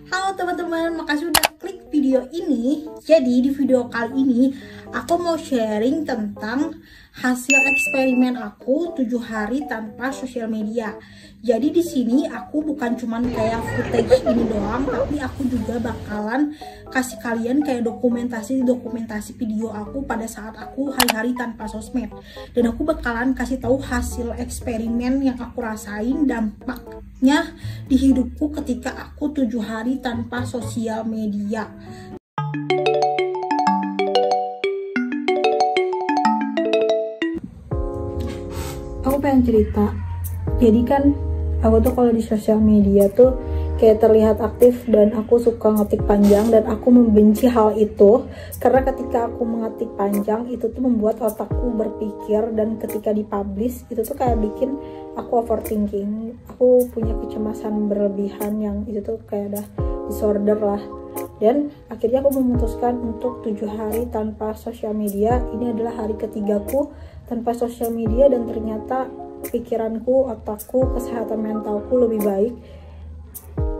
Halo teman-teman, makasih udah klik video ini. Jadi di video kali ini aku mau sharing tentang hasil eksperimen aku 7 hari tanpa sosial media. Jadi di sini aku bukan cuman kayak footage ini doang, tapi aku juga bakalan kasih kalian kayak dokumentasi video aku pada saat aku hari-hari tanpa sosmed. Dan aku bakalan kasih tahu hasil eksperimen yang aku rasain, dampaknya di hidupku ketika aku 7 hari tanpa sosial media. Aku pengen cerita. Jadi kan aku tuh kalau di sosial media tuh kayak terlihat aktif dan aku suka ngetik panjang, dan aku membenci hal itu karena ketika aku mengetik panjang itu tuh membuat otakku berpikir, dan ketika dipublish itu tuh kayak bikin aku overthinking. Aku punya kecemasan berlebihan yang itu tuh kayak ada disorder lah. Dan akhirnya aku memutuskan untuk 7 hari tanpa sosial media. Ini adalah hari ketigaku tanpa sosial media, dan ternyata pikiranku, otakku, kesehatan mentalku lebih baik.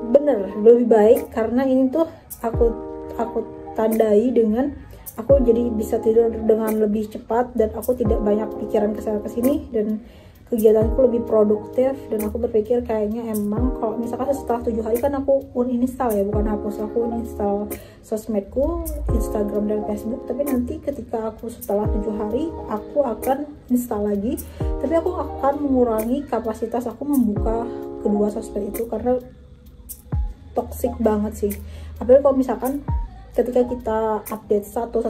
Bener, lebih baik karena ini tuh aku tandai dengan aku jadi bisa tidur dengan lebih cepat, dan aku tidak banyak pikiran kesana kesini, dan kegiatanku lebih produktif. Dan aku berpikir kayaknya emang kalau misalkan setelah 7 hari kan aku uninstall ya, bukan hapus, aku uninstall sosmedku, Instagram dan Facebook. Tapi nanti ketika aku setelah 7 hari aku akan install lagi, tapi aku akan mengurangi kapasitas aku membuka kedua sosmed itu karena toxic banget sih. Apalagi kalau misalkan ketika kita update satu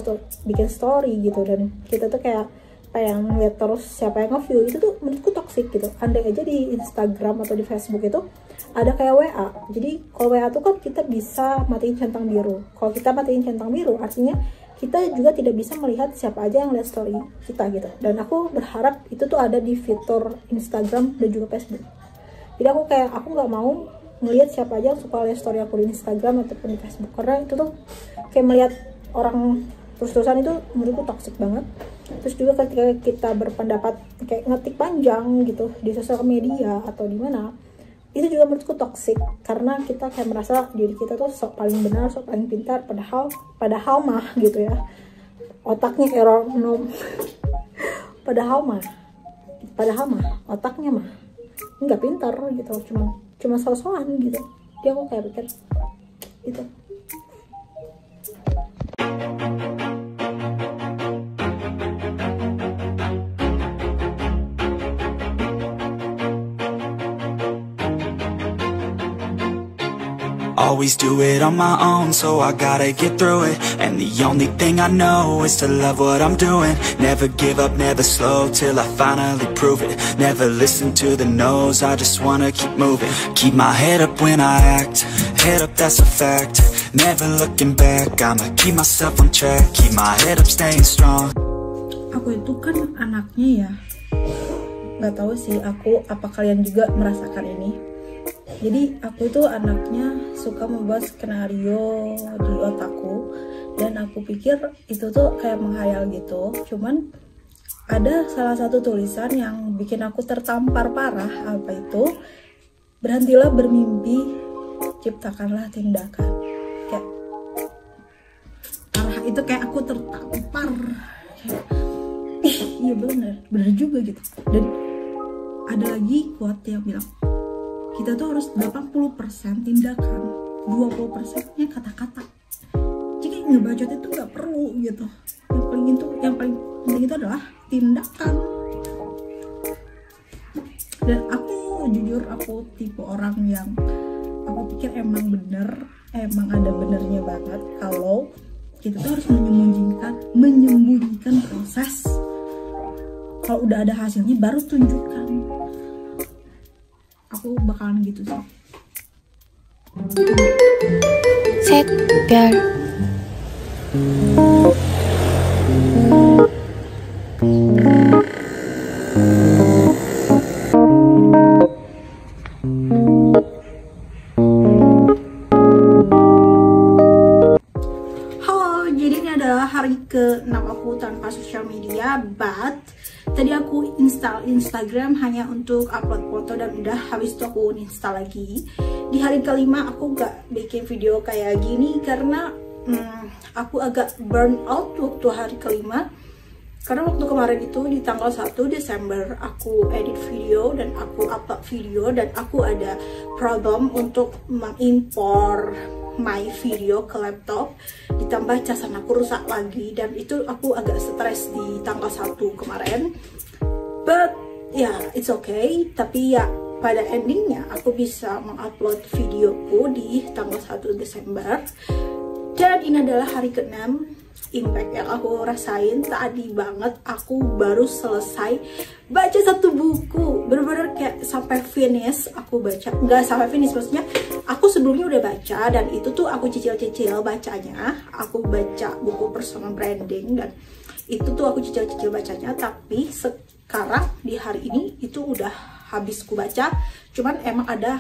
bikin story gitu, dan kita tuh kayak pengen lihat terus siapa yang nge-view, itu tuh menurutku toxic gitu. Andai aja di Instagram atau di Facebook itu ada kayak WA. Jadi kalau WA tuh kan kita bisa matiin centang biru. Kalau kita matiin centang biru artinya kita juga tidak bisa melihat siapa aja yang lihat story kita gitu. Dan aku berharap itu tuh ada di fitur Instagram dan juga Facebook. Jadi aku nggak mau ngelihat siapa aja yang suka lihat story aku di Instagram ataupun di Facebook, karena itu tuh kayak melihat orang terus-terusan itu menurutku toxic banget. Terus juga ketika kita berpendapat kayak ngetik panjang gitu di sosial media atau di mana, itu juga menurutku toxic karena kita kayak merasa diri kita tuh sok paling benar, sok paling pintar, padahal mah gitu ya, otaknya error no. padahal mah otaknya mah nggak pintar gitu, cuma soal-soalan gitu. Dia aku kayak pikir gitu. Always do it on my own, so I gotta get through it. And the only thing I know is to love what I'm doing. Never give up, never slow, till I finally prove it. Never listen to the no's, I just wanna keep moving. Keep my head up when I act, head up that's a fact. Never looking back, I'ma keep myself on track. Keep my head up, staying strong. Aku itu kan anaknya ya, nggak tahu sih aku apa kalian juga merasakan ini. Jadi aku itu anaknya suka membuat skenario di otakku, dan aku pikir itu tuh kayak menghayal gitu. Cuman ada salah satu tulisan yang bikin aku tertampar parah. Apa itu? Berhentilah bermimpi, ciptakanlah tindakan. Kayak parah itu, kayak aku tertampar. Iya bener juga gitu. Dan ada lagi quote yang bilang, kita tuh harus 80% tindakan, 20%-nya kata-kata. Jadi ngebacot itu nggak perlu gitu. Yang paling penting itu adalah tindakan. Dan aku jujur, aku tipe orang yang aku pikir emang ada benernya banget kalau kita tuh harus menyembunyikan proses. Kalau udah ada hasilnya baru tunjukkan. Aku bakalan gitu sih. 샛별 Halo, jadi ini adalah hari ke-6 aku tanpa sosial media, but tadi aku install Instagram hanya untuk upload foto dan udah, habis itu aku install lagi. Di hari kelima aku gak bikin video kayak gini karena aku agak burn out waktu hari kelima. Karena waktu kemarin itu di tanggal 1 Desember aku edit video dan aku upload video dan aku ada problem untuk mengimpor my video ke laptop, ditambah casan aku rusak lagi dan itu aku agak stres di tanggal 1 kemarin. But ya, it's okay. Tapi ya pada endingnya aku bisa mengupload videoku di tanggal 1 Desember. Dan ini adalah hari ke-6. Impact yang aku rasain tadi banget, aku baru selesai baca satu buku, bener-bener kayak sampai finish aku baca. Nggak sampai finish, maksudnya aku sebelumnya udah baca dan itu tuh aku cicil-cicil bacanya. Aku baca buku personal branding dan itu tuh aku cicil-cicil bacanya, tapi sekarang di hari ini itu udah habis ku baca. Cuman emang ada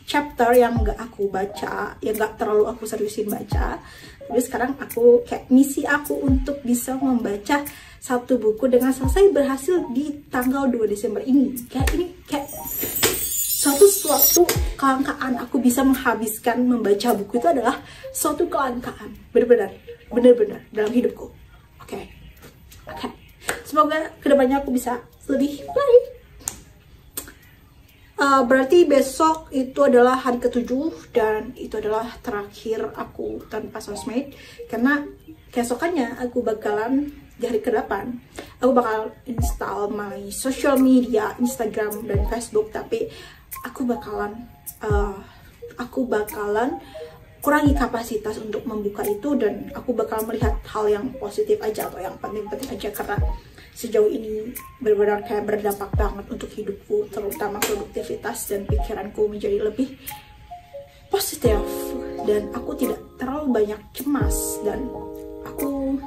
chapter yang nggak aku baca, yang nggak terlalu aku seriusin baca. Tapi sekarang aku kayak misi aku untuk bisa membaca satu buku dengan selesai berhasil di tanggal 2 Desember ini. Kayak ini kayak suatu kelangkaan. Aku bisa menghabiskan membaca buku itu adalah suatu kelangkaan, bener-bener dalam hidupku. Oke. Semoga kedepannya aku bisa lebih baik. Berarti besok itu adalah hari ke-7 dan itu adalah terakhir aku tanpa sosmed, karena keesokannya aku bakalan di hari ke-8 aku bakal install my social media, Instagram dan Facebook, tapi aku bakalan kurangi kapasitas untuk membuka itu dan aku bakal melihat hal yang positif aja atau yang penting-penting aja, karena sejauh ini benar-benar kayak berdampak banget untuk hidupku, terutama produktivitas dan pikiranku menjadi lebih positif dan aku tidak terlalu banyak cemas dan aku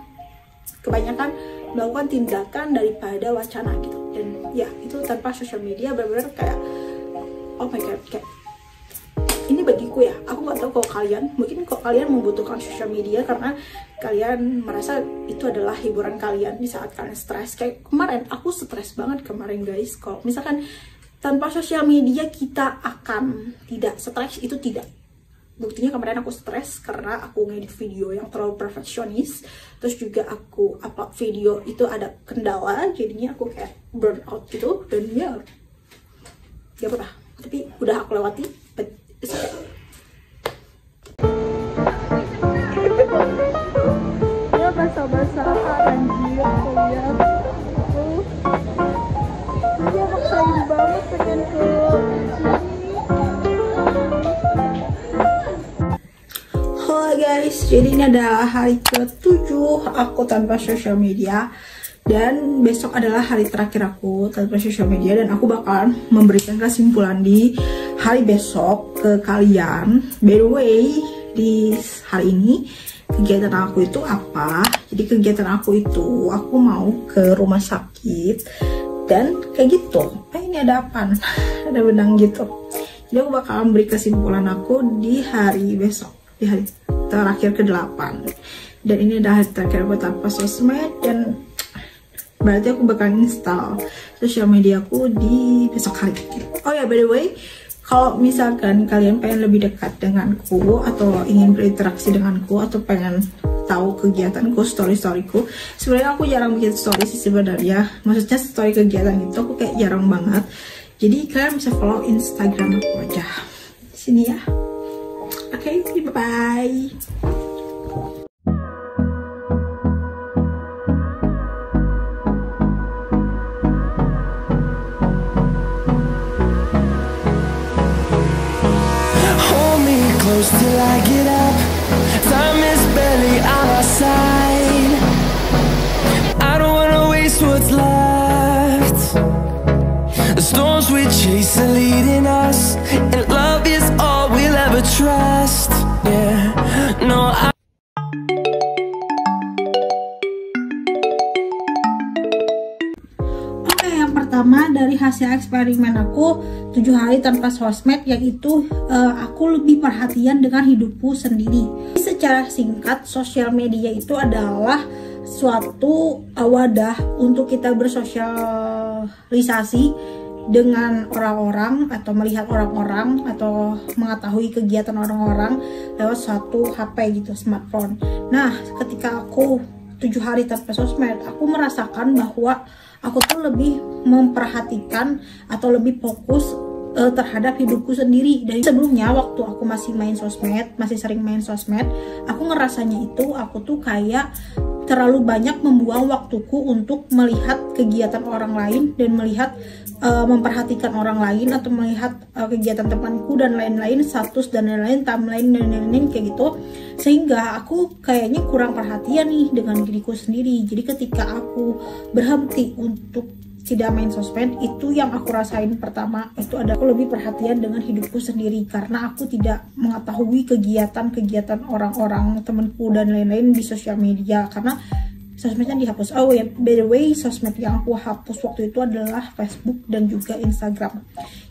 kebanyakan melakukan tindakan daripada wacana gitu. Dan ya itu tanpa sosial media benar-benar kayak oh my god, kayak ini bagiku ya, aku nggak tahu kalau kalian, mungkin kok kalian membutuhkan sosial media karena kalian merasa itu adalah hiburan kalian di saat kalian stres. Kayak kemarin, aku stres banget kemarin guys. Kalau misalkan tanpa sosial media kita akan tidak stres, itu tidak. Buktinya kemarin aku stres karena aku ngedit video yang terlalu perfeksionis. Terus juga aku upload video itu ada kendala, jadinya aku kayak burn out gitu. Dan ya, gak apa-apa. Tapi udah aku lewati. It's okay. Ya basah-basah anjir, lihat tuh. Jadi aku sayang banget pengen ke sini. Halo guys, jadi ini adalah hari ke-7 aku tanpa sosial media. Dan besok adalah hari terakhir aku tanpa sosial media dan aku bakalan memberikan kesimpulan di hari besok ke kalian. By the way, di hari ini kegiatan aku itu apa? Jadi kegiatan aku itu aku mau ke rumah sakit dan kayak gitu. Ini ada apa? Ada benang gitu. Jadi aku bakalan beri kesimpulan aku di hari besok, di hari terakhir ke-8. Dan ini adalah hari terakhir aku tanpa sosmed dan berarti aku bakal install sosial mediaku di besok hari. Oh ya, by the way, kalau misalkan kalian pengen lebih dekat denganku atau ingin berinteraksi denganku atau pengen tahu kegiatanku, story-storyku, sebenarnya aku jarang bikin story sih sebenarnya. Maksudnya story kegiatan itu aku kayak jarang banget. Jadi kalian bisa follow Instagram aku aja di sini ya. Oke, bye-bye. Close till I get up. Time is barely on our side. I don't wanna waste what's left. The storms we chase are leading us, and love is all we'll ever trust. Yeah, no, yang pertama dari hasil eksperimen aku 7 hari tanpa sosmed, yaitu aku lebih perhatian dengan hidupku sendiri. Secara singkat, sosial media itu adalah suatu wadah untuk kita bersosialisasi dengan orang-orang atau melihat orang-orang atau mengetahui kegiatan orang-orang lewat suatu HP gitu, smartphone. Nah, ketika aku 7 hari tanpa sosmed, aku merasakan bahwa aku tuh lebih memperhatikan atau lebih fokus terhadap hidupku sendiri. Dari sebelumnya waktu aku masih sering main sosmed, aku ngerasanya itu aku tuh kayak terlalu banyak membuang waktuku untuk melihat kegiatan orang lain dan melihat memperhatikan orang lain atau melihat kegiatan temanku dan lain-lain, status dan lain-lain, timeline dan lain-lain kayak gitu, sehingga aku kayaknya kurang perhatian nih dengan diriku sendiri. Jadi ketika aku berhenti untuk tidak main sosmed, itu yang aku rasain pertama itu ada aku lebih perhatian dengan hidupku sendiri, karena aku tidak mengetahui kegiatan-kegiatan orang-orang, temanku dan lain-lain di sosial media karena sosmednya dihapus. Oh ya, by the way, sosmed yang aku hapus waktu itu adalah Facebook dan juga Instagram.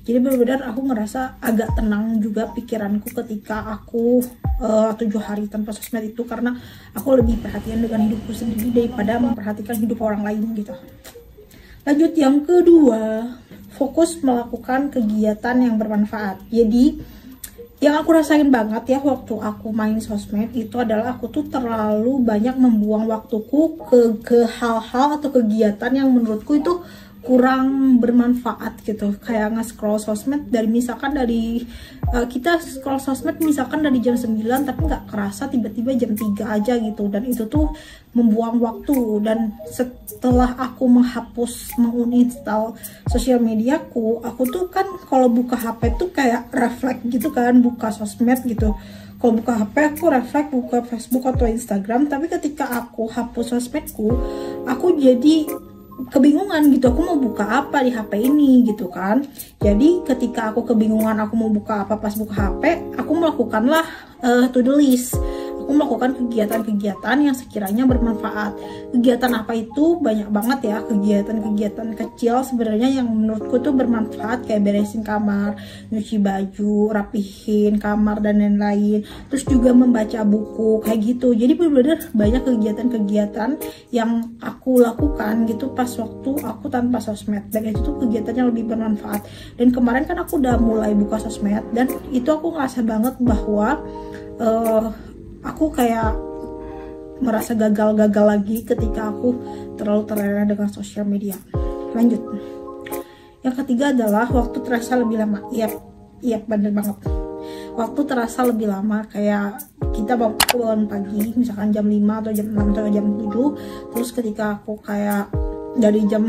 Jadi benar-benar aku ngerasa agak tenang juga pikiranku ketika aku 7 hari tanpa sosmed itu, karena aku lebih perhatian dengan hidupku sendiri daripada memperhatikan hidup orang lain gitu. Lanjut yang kedua, fokus melakukan kegiatan yang bermanfaat. Jadi yang aku rasain banget ya waktu aku main sosmed itu adalah aku tuh terlalu banyak membuang waktuku ke hal-hal atau kegiatan yang menurutku itu kurang bermanfaat gitu. Kayak nge-scroll sosmed kita scroll sosmed misalkan dari jam 9 tapi nggak kerasa tiba-tiba jam 3 aja gitu, dan itu tuh membuang waktu. Dan setelah aku menguninstall sosial mediaku, aku tuh kan kalau buka HP tuh kayak refleks gitu kan, buka sosmed gitu. Kalau buka HP aku refleks buka Facebook atau Instagram, tapi ketika aku hapus sosmedku, aku jadi kebingungan gitu, aku mau buka apa di HP ini gitu kan. Jadi ketika aku kebingungan aku mau buka apa pas buka HP, aku melakukanlah to-do list. Aku melakukan kegiatan-kegiatan yang sekiranya bermanfaat. Kegiatan apa itu? Banyak banget ya, kegiatan-kegiatan kecil sebenarnya yang menurutku tuh bermanfaat, kayak beresin kamar, nyuci baju, rapihin kamar dan lain-lain. Terus juga membaca buku kayak gitu. Jadi benar-benar banyak kegiatan-kegiatan yang aku lakukan gitu pas waktu aku tanpa sosmed, dan itu tuh kegiatan yang lebih bermanfaat. Dan kemarin kan aku udah mulai buka sosmed, dan itu aku ngerasa banget bahwa aku kayak merasa gagal lagi ketika aku terlalu terlena dengan sosial media. Lanjut. Yang ketiga adalah waktu terasa lebih lama. Iya, bener banget. Waktu terasa lebih lama, kayak kita bangun pagi, misalkan jam 5 atau jam 6 atau jam 7. Terus ketika aku kayak dari jam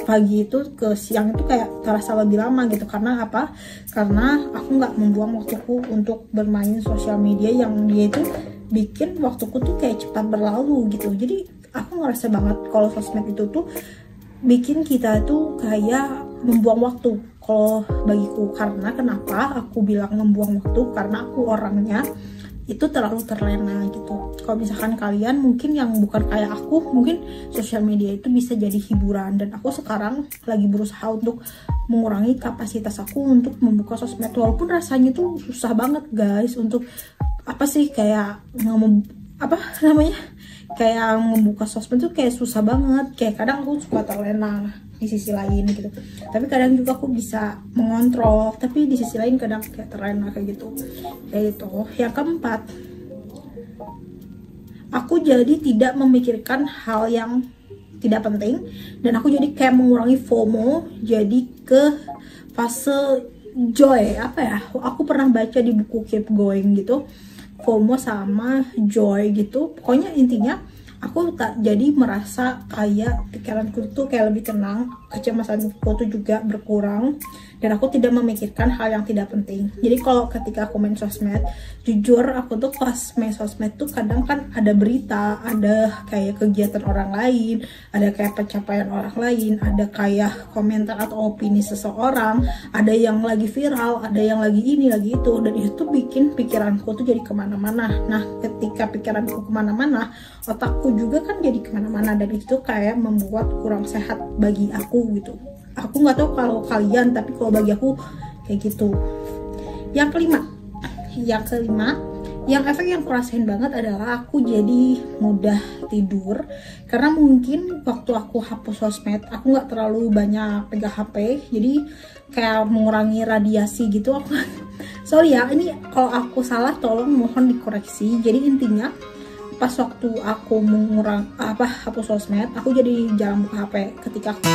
pagi itu ke siang itu kayak terasa lebih lama gitu. Karena apa? Karena aku nggak membuang waktuku untuk bermain sosial media yang dia itu bikin waktuku tuh kayak cepat berlalu gitu. Jadi aku ngerasa banget kalau sosmed itu tuh bikin kita tuh kayak membuang waktu kalau bagiku. Karena kenapa aku bilang membuang waktu? Karena aku orangnya itu terlalu terlena gitu. Kalau misalkan kalian mungkin yang bukan kayak aku, mungkin sosial media itu bisa jadi hiburan, dan aku sekarang lagi berusaha untuk mengurangi kapasitas aku untuk membuka sosmed, walaupun rasanya tuh susah banget guys untuk kayak kayak membuka sosmed tuh kayak susah banget. Kayak kadang aku suka terlena di sisi lain gitu, tapi kadang juga aku bisa mengontrol, tapi di sisi lain kadang kayak terlena kayak gitu. Yang keempat, aku jadi tidak memikirkan hal yang tidak penting, dan aku jadi kayak mengurangi FOMO, jadi ke fase joy. Aku pernah baca di buku Keep Going gitu, FOMO sama joy gitu. Pokoknya intinya aku tak jadi merasa kayak pikiranku tuh kayak lebih tenang, kecemasanku tuh juga berkurang, dan aku tidak memikirkan hal yang tidak penting. Jadi kalau ketika aku main sosmed, jujur aku tuh pas main sosmed tuh kadang kan ada berita, ada kayak kegiatan orang lain, ada kayak pencapaian orang lain, ada kayak komentar atau opini seseorang, ada yang lagi viral, ada yang lagi ini lagi itu, dan itu tuh bikin pikiranku tuh jadi kemana-mana. Nah ketika pikiranku kemana-mana, otakku juga kan jadi kemana-mana, dan itu kayak membuat kurang sehat bagi aku gitu. Aku nggak tahu kalau kalian, tapi kalau bagi aku kayak gitu. Yang kelima efek yang aku rasain banget adalah aku jadi mudah tidur, karena mungkin waktu aku hapus sosmed aku nggak terlalu banyak pegang HP, jadi kayak mengurangi radiasi gitu. Aku sorry ya, ini kalau aku salah tolong mohon dikoreksi. Jadi intinya pas waktu aku hapus sosmed, aku jadi jarang buka HP ketika aku